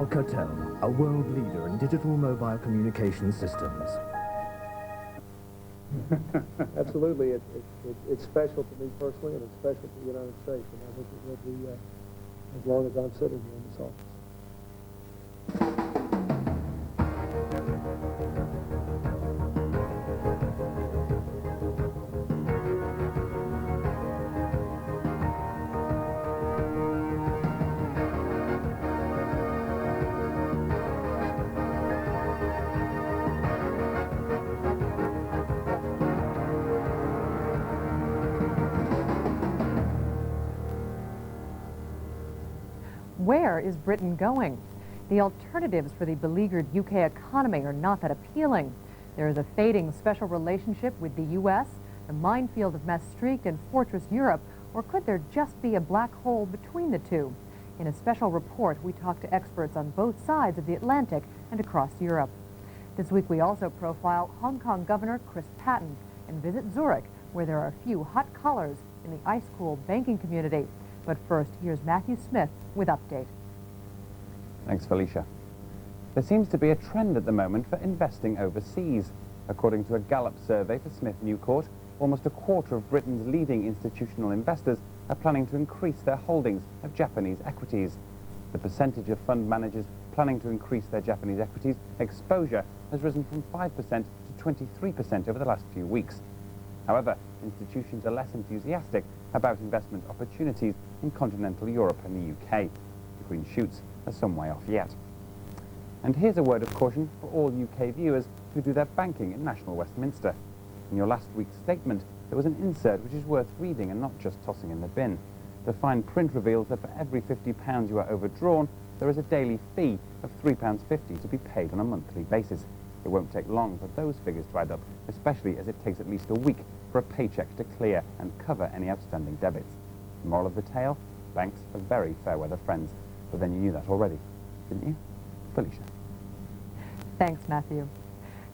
Alcatel, a world leader in digital mobile communication systems. Absolutely. It's special to me personally, and it's special to the United States, and I think it will be as long as I'm sitting here in this office. Where is Britain going? The alternatives for the beleaguered UK economy are not that appealing. There is a fading special relationship with the US, the minefield of Maastricht and Fortress Europe, or could there just be a black hole between the two? In a special report, we talk to experts on both sides of the Atlantic and across Europe. This week we also profile Hong Kong Governor Chris Patten and visit Zurich, where there are a few hot collars in the ice-cool banking community. But first, here's Matthew Smith with Update. Thanks, Felicia. There seems to be a trend at the moment for investing overseas. According to a Gallup survey for Smith Newcourt, almost a quarter of Britain's leading institutional investors are planning to increase their holdings of Japanese equities. The percentage of fund managers planning to increase their Japanese equities exposure has risen from 5% to 23% over the last few weeks. However, institutions are less enthusiastic about investment opportunities in continental Europe and the UK. The green shoots are some way off yet. And here's a word of caution for all UK viewers who do their banking in National Westminster. In your last week's statement, there was an insert which is worth reading and not just tossing in the bin. The fine print reveals that for every £50 you are overdrawn, there is a daily fee of £3.50 to be paid on a monthly basis. It won't take long for those figures to add up, especially as it takes at least a week for a paycheck to clear and cover any outstanding debits. The moral of the tale? Banks are very fair-weather friends. But then you knew that already, didn't you? Felicia. Thanks, Matthew.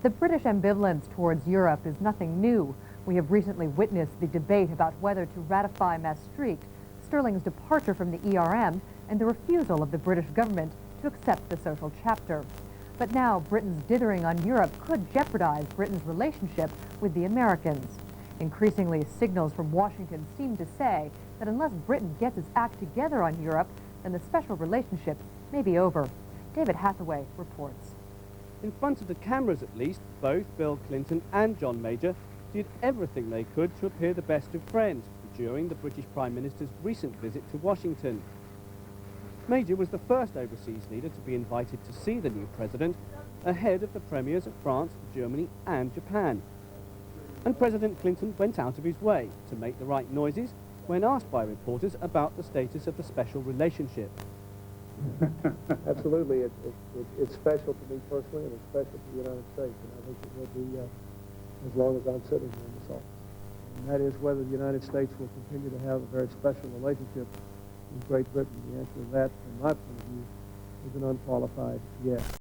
The British ambivalence towards Europe is nothing new. We have recently witnessed the debate about whether to ratify Maastricht, Sterling's departure from the ERM, and the refusal of the British government to accept the social chapter. But now Britain's dithering on Europe could jeopardize Britain's relationship with the Americans. Increasingly, signals from Washington seem to say that unless Britain gets its act together on Europe, then the special relationship may be over. David Hathaway reports. In front of the cameras at least, both Bill Clinton and John Major did everything they could to appear the best of friends during the British Prime Minister's recent visit to Washington. Major was the first overseas leader to be invited to see the new president ahead of the premiers of France, Germany and Japan. And President Clinton went out of his way to make the right noises when asked by reporters about the status of the special relationship. Absolutely. It's special to me personally, and it's special to the United States, and I think it will be as long as I'm sitting here in this office. And that is whether the United States will continue to have a very special relationship with Great Britain. The answer to that, from my point of view, is an unqualified yes.